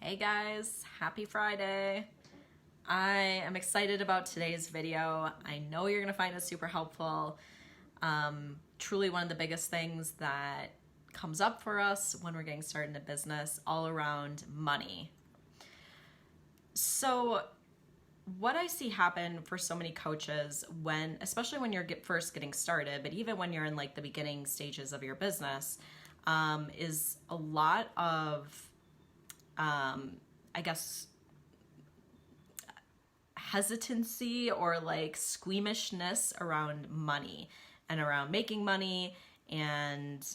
Hey guys, happy Friday. I am excited about today's video. I know you're gonna find it super helpful. Truly one of the biggest things that comes up for us when we're getting started in a business, all around money. So what I see happen for so many coaches especially when you're first getting started, but even when you're in like the beginning stages of your business, is a lot of I guess hesitancy or like squeamishness around money and around making money and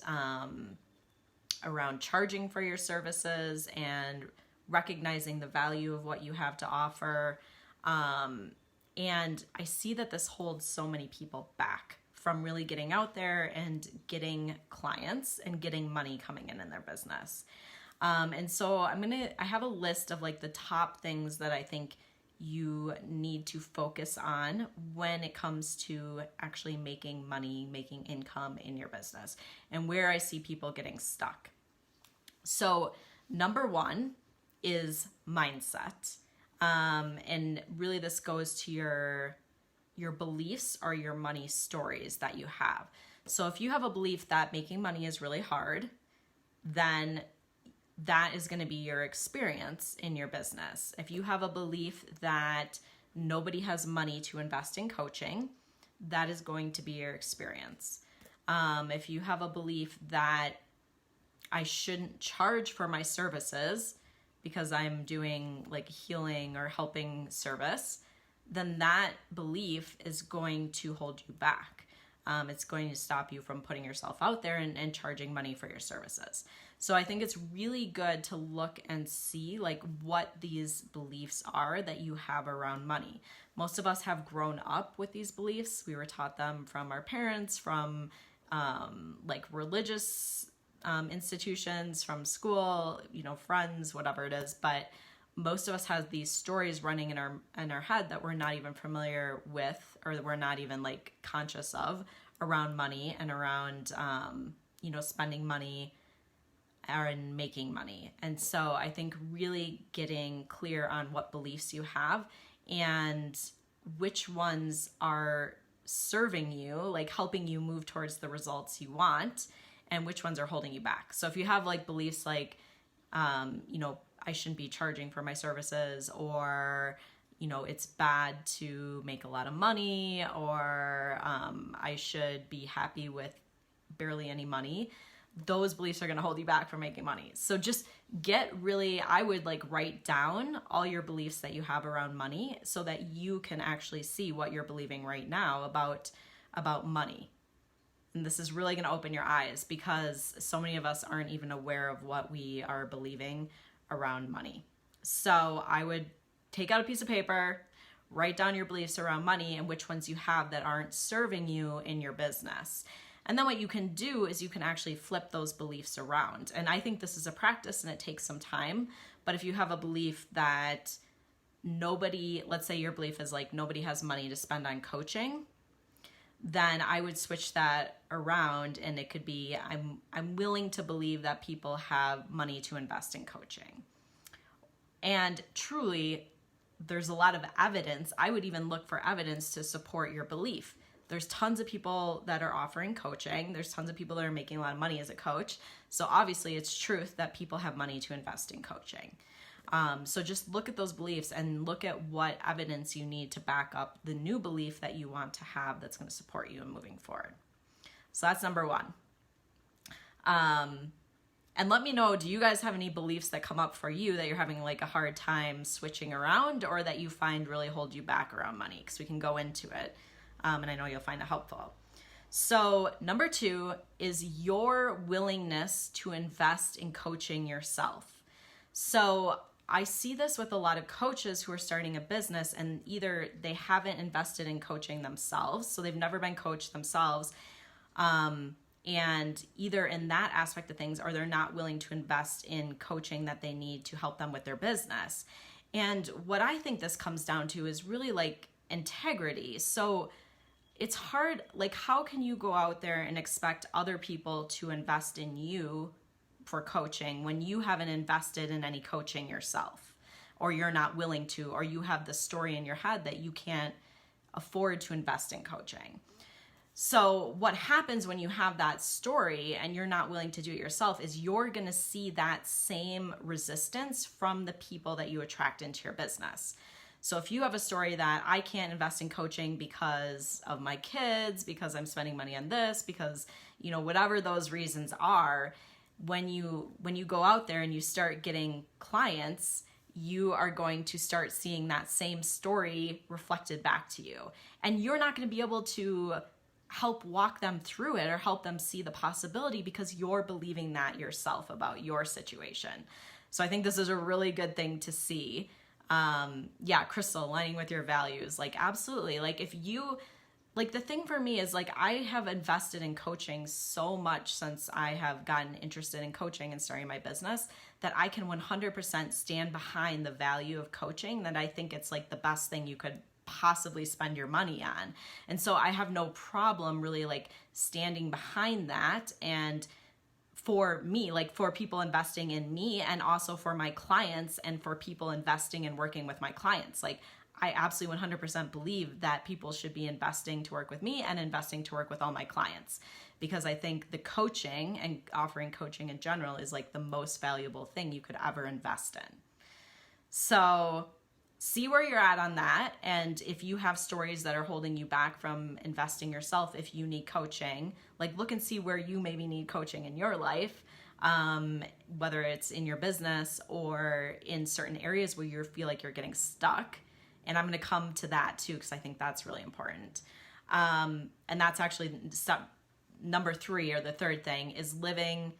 around charging for your services and recognizing the value of what you have to offer. And I see that this holds so many people back from really getting out there and getting clients and getting money coming in their business. And so I have a list of like the top things that I think you need to focus on when it comes to actually making money, making income in your business, and where I see people getting stuck. So number one is mindset. And really this goes to your beliefs or your money stories that you have. So if you have a belief that making money is really hard, then that is going to be your experience in your business. If you have a belief that nobody has money to invest in coaching, that is going to be your experience. If you have a belief that I shouldn't charge for my services because I'm doing like healing or helping service, then that belief is going to hold you back. It's going to stop you from putting yourself out there and charging money for your services. So I think it's really good to look and see like what these beliefs are that you have around money. Most of us have grown up with these beliefs. We were taught them from our parents, from like religious institutions, from school, friends, whatever it is. But most of us have these stories running in our head that we're not even familiar with, or that we're not even like conscious of, around money and around spending money and making money. And so I think really getting clear on what beliefs you have and which ones are serving you, like helping you move towards the results you want, and which ones are holding you back. So if you have like beliefs like, I shouldn't be charging for my services, or, it's bad to make a lot of money, or I should be happy with barely any money, those beliefs are going to hold you back from making money. So just I would like write down all your beliefs that you have around money so that you can actually see what you're believing right now about money. And this is really going to open your eyes, because so many of us aren't even aware of what we are believing around money. So I would take out a piece of paper, write down your beliefs around money and which ones you have that aren't serving you in your business. And then what you can do is you can actually flip those beliefs around. And I think this is a practice and it takes some time. But if you have a belief that let's say your belief is like nobody has money to spend on coaching, then I would switch that around, and it could be I'm willing to believe that people have money to invest in coaching. And truly, there's a lot of evidence. I would even look for evidence to support your belief. There's tons of people that are offering coaching. There's tons of people that are making a lot of money as a coach. So obviously it's truth that people have money to invest in coaching. So just look at those beliefs and look at what evidence you need to back up the new belief that you want to have that's going to support you in moving forward. So that's number one. And let me know, do you guys have any beliefs that come up for you that you're having like a hard time switching around, or that you find really hold you back around money? Because we can go into it. And I know you'll find it helpful. So number two is your willingness to invest in coaching yourself. So I see this with a lot of coaches who are starting a business, and either they haven't invested in coaching themselves, so they've never been coached themselves, and either in that aspect of things, or they're not willing to invest in coaching that they need to help them with their business. And what I think this comes down to is really like integrity. So it's hard, like how can you go out there and expect other people to invest in you for coaching when you haven't invested in any coaching yourself, or you're not willing to, or you have the story in your head that you can't afford to invest in coaching. So what happens when you have that story and you're not willing to do it yourself is you're going to see that same resistance from the people that you attract into your business. So if you have a story that I can't invest in coaching because of my kids, because I'm spending money on this, because, whatever those reasons are, when you go out there and you start getting clients, you are going to start seeing that same story reflected back to you. And you're not going to be able to help walk them through it or help them see the possibility because you're believing that yourself about your situation. So I think this is a really good thing to see. Crystal, aligning with your values, absolutely. The thing for me is I have invested in coaching so much since I have gotten interested in coaching and starting my business that I can 100% stand behind the value of coaching, that I think it's the best thing you could possibly spend your money on. And so I have no problem really standing behind that. And for me, for people investing in me, and also for my clients and for people investing and working with my clients, I absolutely 100% believe that people should be investing to work with me and investing to work with all my clients, because I think the coaching and offering coaching in general is the most valuable thing you could ever invest in. So see where you're at on that. And if you have stories that are holding you back from investing yourself, if you need coaching, look and see where you maybe need coaching in your life, whether it's in your business or in certain areas where you feel like you're getting stuck. And I'm going to come to that too, because I think that's really important. And that's actually step number 3, or the third thing, is living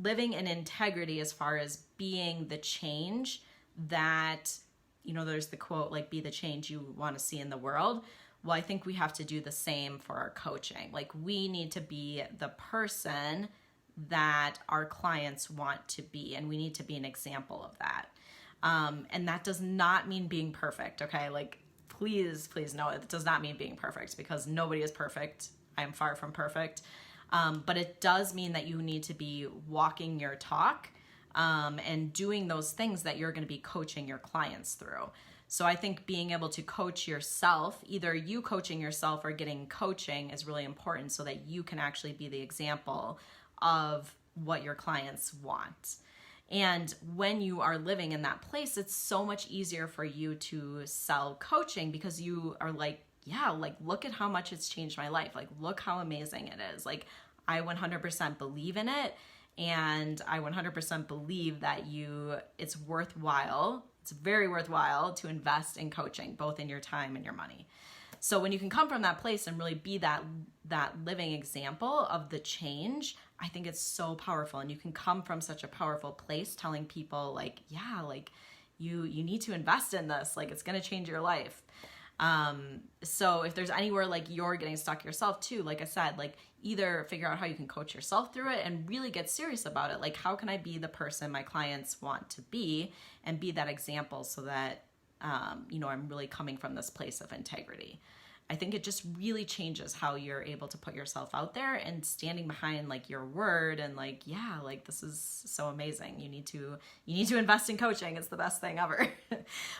in integrity as far as being the change that, there's the quote, be the change you want to see in the world. Well, I think we have to do the same for our coaching. We need to be the person that our clients want to be, and we need to be an example of that. And that does not mean being perfect, okay? Please know it does not mean being perfect, because nobody is perfect. I am far from perfect. But it does mean that you need to be walking your talk, and doing those things that you're going to be coaching your clients through. So I think being able to coach yourself, either you coaching yourself or getting coaching, is really important so that you can actually be the example of what your clients want. And when you are living in that place, it's so much easier for you to sell coaching, because you are look at how much it's changed my life. Look how amazing it is. I 100% believe in it. And I 100% believe that it's worthwhile. It's very worthwhile to invest in coaching, both in your time and your money. So when you can come from that place and really be that living example of the change, I think it's so powerful. And you can come from such a powerful place telling people you need to invest in this. It's going to change your life. So if there's anywhere you're getting stuck yourself too, like I said, either figure out how you can coach yourself through it and really get serious about it. How can I be the person my clients want to be, and be that example so that, I'm really coming from this place of integrity. I think it just really changes how you're able to put yourself out there and standing behind your word and this is so amazing. You need to invest in coaching. It's the best thing ever.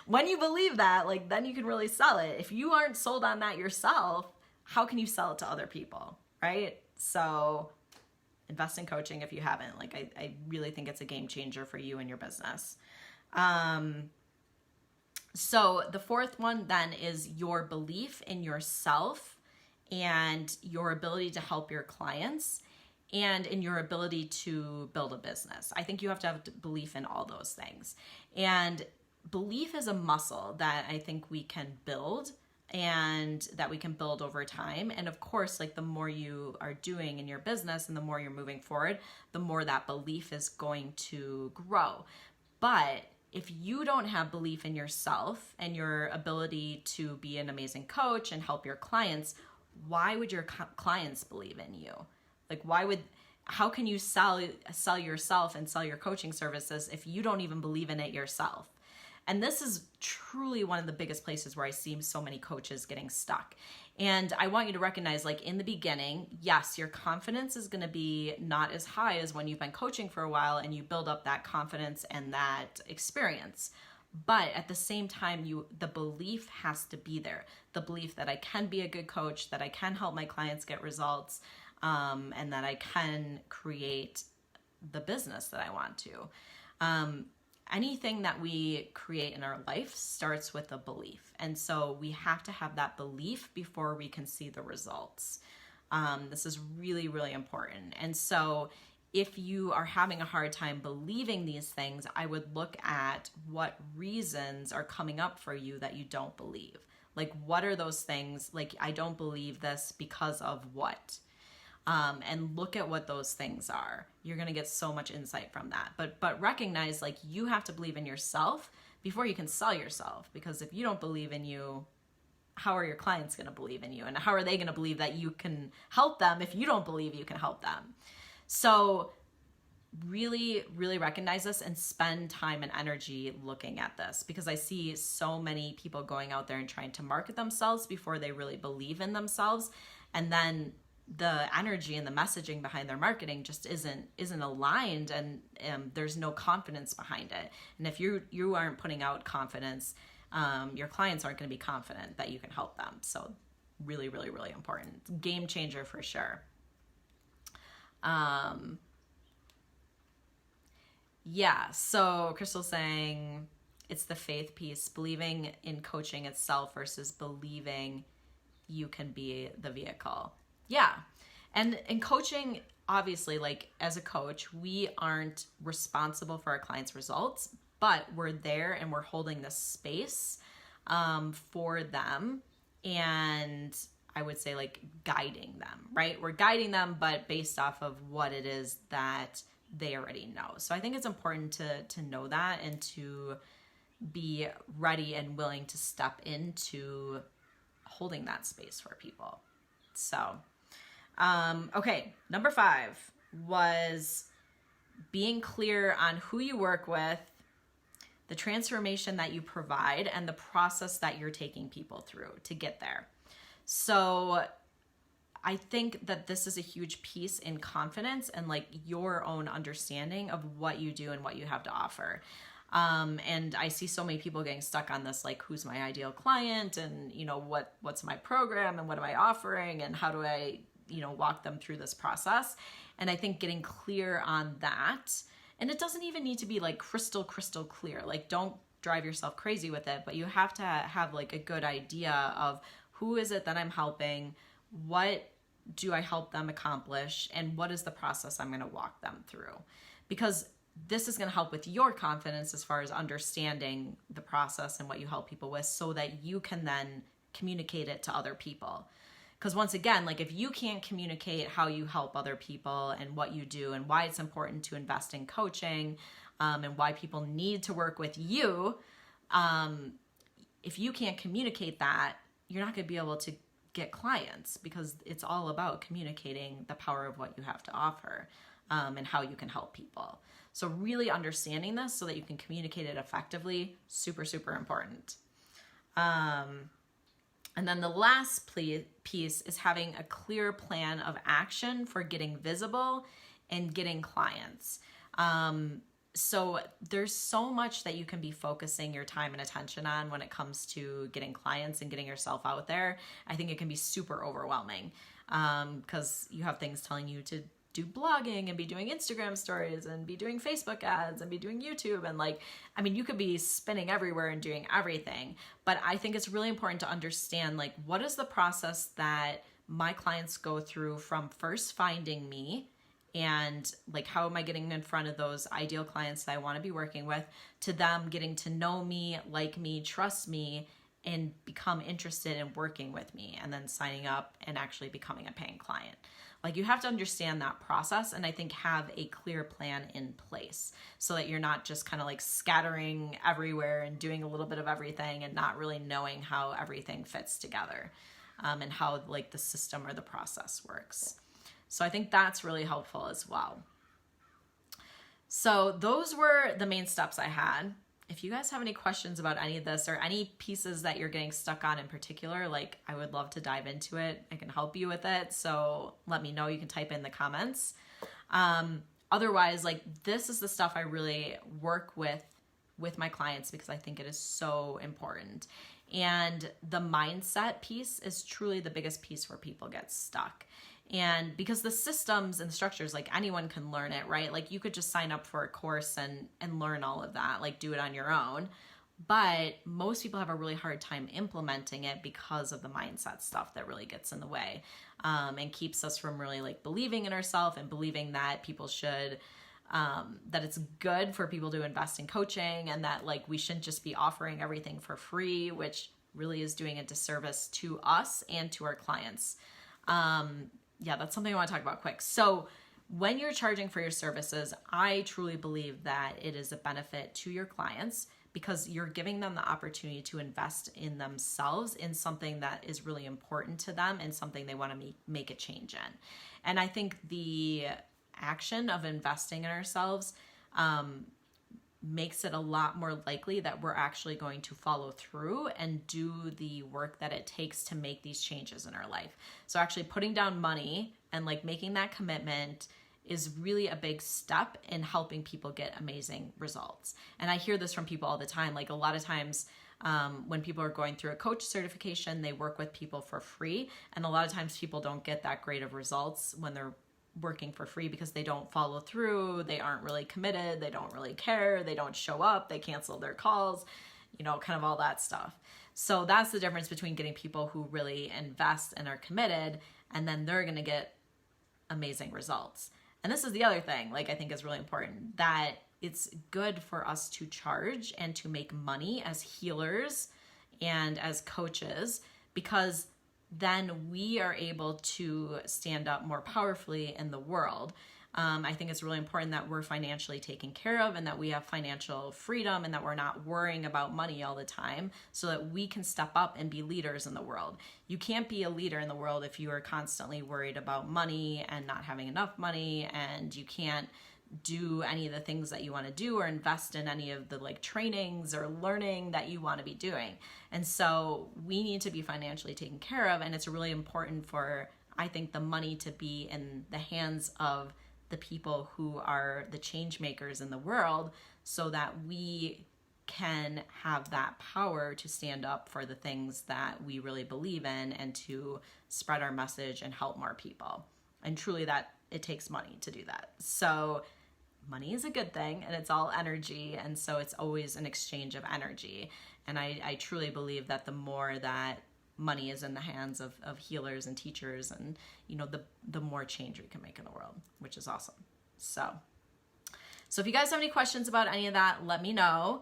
When you believe that, then you can really sell it. If you aren't sold on that yourself, how can you sell it to other people? Right? So invest in coaching if you haven't. I really think it's a game changer for you and your business. So the fourth one then is your belief in yourself and your ability to help your clients, and in your ability to build a business. I think you have to have belief in all those things. And belief is a muscle that I think we can build, and that we can build over time. And of course, the more you are doing in your business and the more you're moving forward, the more that belief is going to grow. But if you don't have belief in yourself and your ability to be an amazing coach and help your clients, why would your clients believe in you? How can you sell yourself and sell your coaching services if you don't even believe in it yourself? And this is truly one of the biggest places where I see so many coaches getting stuck. And I want you to recognize, like, in the beginning, yes, your confidence is going to be not as high as when you've been coaching for a while and you build up that confidence and that experience. But at the same time, the belief has to be there. The belief that I can be a good coach, that I can help my clients get results, and that I can create the business that I want to. Anything that we create in our life starts with a belief. And so we have to have that belief before we can see the results. This is really, really important. And so if you are having a hard time believing these things, I would look at what reasons are coming up for you that you don't believe. Like, what are those things? Like, I don't believe this because of what? And look at what those things are. You're going to get so much insight from that. But recognize, like, you have to believe in yourself before you can sell yourself. Because if you don't believe in you, how are your clients going to believe in you? And how are they going to believe that you can help them if you don't believe you can help them? So really, really recognize this and spend time and energy looking at this, because I see so many people going out there and trying to market themselves before they really believe in themselves. And then the energy and the messaging behind their marketing just isn't aligned, and there's no confidence behind it. And if you aren't putting out confidence, your clients aren't going to be confident that you can help them. So really, really, really important. Game changer for sure. Yeah, so Crystal's saying it's the faith piece, believing in coaching itself versus believing you can be the vehicle. Yeah. And in coaching, obviously, like, as a coach, we aren't responsible for our clients' results, but we're there and we're holding the space for them. And I would say, like, guiding them, right? We're guiding them, but based off of what it is that they already know. So I think it's important to know that and to be ready and willing to step into holding that space for people. So, okay, number 5 was being clear on who you work with, the transformation that you provide, and the process that you're taking people through to get there. So I think that this is a huge piece in confidence and, like, your own understanding of what you do and what you have to offer. And I see so many people getting stuck on this, like, who's my ideal client, and, you know, what's my program, and what am I offering, and how do I, you know, walk them through this process. And I think getting clear on that, and it doesn't even need to be, like, crystal clear. Like, don't drive yourself crazy with it, but you have to have, like, a good idea of who is it that I'm helping, what do I help them accomplish, and what is the process I'm going to walk them through. Because this is going to help with your confidence as far as understanding the process and what you help people with, so that you can then communicate it to other people. Because once again, like, if you can't communicate how you help other people and what you do and why it's important to invest in coaching, and why people need to work with you, if you can't communicate that, you're not going to be able to get clients, because it's all about communicating the power of what you have to offer, and how you can help people. So really understanding this so that you can communicate it effectively, super, super important. And then the last piece is having a clear plan of action for getting visible and getting clients. So there's so much that you can be focusing your time and attention on when it comes to getting clients and getting yourself out there. I think it can be super overwhelming, because you have things telling you to do blogging and be doing Instagram stories and be doing Facebook ads and be doing YouTube. And, like, I mean, you could be spinning everywhere and doing everything. But I think it's really important to understand, like, what is the process that my clients go through from first finding me, and, like, how am I getting in front of those ideal clients that I want to be working with, to them getting to know me, like me, trust me, and become interested in working with me, and then signing up and actually becoming a paying client. Like, you have to understand that process, and I think have a clear plan in place so that you're not just kind of, like, scattering everywhere and doing a little bit of everything and not really knowing how everything fits together, and how, like, the system or the process works. So I think that's really helpful as well. So those were the main steps I had. if you guys have any questions about any of this or any pieces that you're getting stuck on in particular, like I would love to dive into it. I can help you with it. So let me know. You can type in the comments. Otherwise, like this is the stuff I really work with my clients because I think it is so important. And the mindset piece is truly the biggest piece where people get stuck. And because the systems and the structures, like anyone can learn it, right? Like you could just sign up for a course and learn all of that, like do it on your own. But most people have a really hard time implementing it because of the mindset stuff that really gets in the way, and keeps us from really like believing in ourselves and believing that people should, that it's good for people to invest in coaching, and that like we shouldn't just be offering everything for free, which really is doing a disservice to us and to our clients. Yeah, that's something I want to talk about quick. So when you're charging for your services, I truly believe that it is a benefit to your clients because you're giving them the opportunity to invest in themselves, in something that is really important to them and something they want to make a change in. And I think the action of investing in ourselves makes it a lot more likely that we're actually going to follow through and do the work that it takes to make these changes in our life. So actually putting down money and like making that commitment is really a big step in helping people get amazing results. And I hear this from people all the time. Like a lot of times when people are going through a coach certification, they work with people for free. And a lot of times people don't get that great of results when they're working for free because they don't follow through, they aren't really committed, they don't really care, they don't show up, they cancel their calls, you know, kind of all that stuff. So that's the difference between getting people who really invest and are committed, and then they're going to get amazing results. And this is the other thing, like I think is really important, that it's good for us to charge and to make money as healers and as coaches, because then we are able to stand up more powerfully in the world. I think it's really important that we're financially taken care of and that we have financial freedom and that we're not worrying about money all the time so that we can step up and be leaders in the world. You can't be a leader in the world if you are constantly worried about money and not having enough money, and you can't do any of the things that you want to do or invest in any of the like trainings or learning that you want to be doing. And so we need to be financially taken care of, and it's really important for, I think, the money to be in the hands of the people who are the change makers in the world so that we can have that power to stand up for the things that we really believe in and to spread our message and help more people. And truly that it takes money to do that. So money is a good thing and it's all energy. And so it's always an exchange of energy. And I truly believe that the more that money is in the hands of healers and teachers, and, you know, the more change we can make in the world, which is awesome. So if you guys have any questions about any of that, let me know.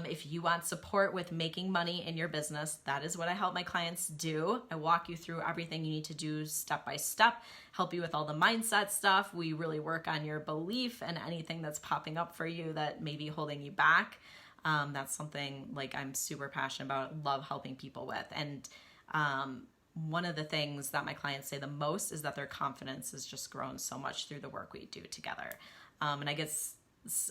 If you want support with making money in your business, that is what I help my clients do. I walk you through everything you need to do step by step, help you with all the mindset stuff. We really work on your belief and anything that's popping up for you that may be holding you back. That's something like I'm super passionate about, love helping people with. And one of the things that my clients say the most is that their confidence has just grown so much through the work we do together. And I guess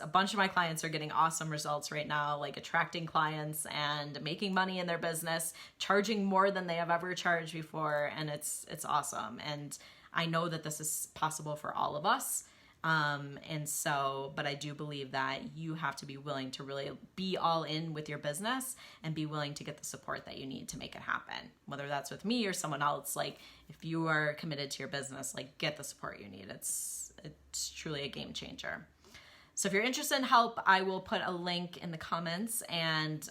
a bunch of my clients are getting awesome results right now, like attracting clients and making money in their business, charging more than they have ever charged before. And it's awesome. And I know that this is possible for all of us. But I do believe that you have to be willing to really be all in with your business and be willing to get the support that you need to make it happen. Whether that's with me or someone else, like if you are committed to your business, like get the support you need. It's truly a game changer. So if you're interested in help, I will put a link in the comments and,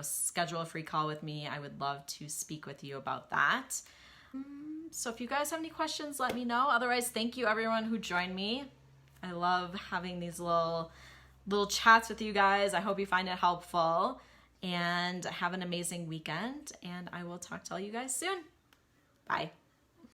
schedule a free call with me. I would love to speak with you about that. So if you guys have any questions, let me know. Otherwise, thank you everyone who joined me. I love having these little chats with you guys. I hope you find it helpful, and have an amazing weekend, and I will talk to all you guys soon. Bye.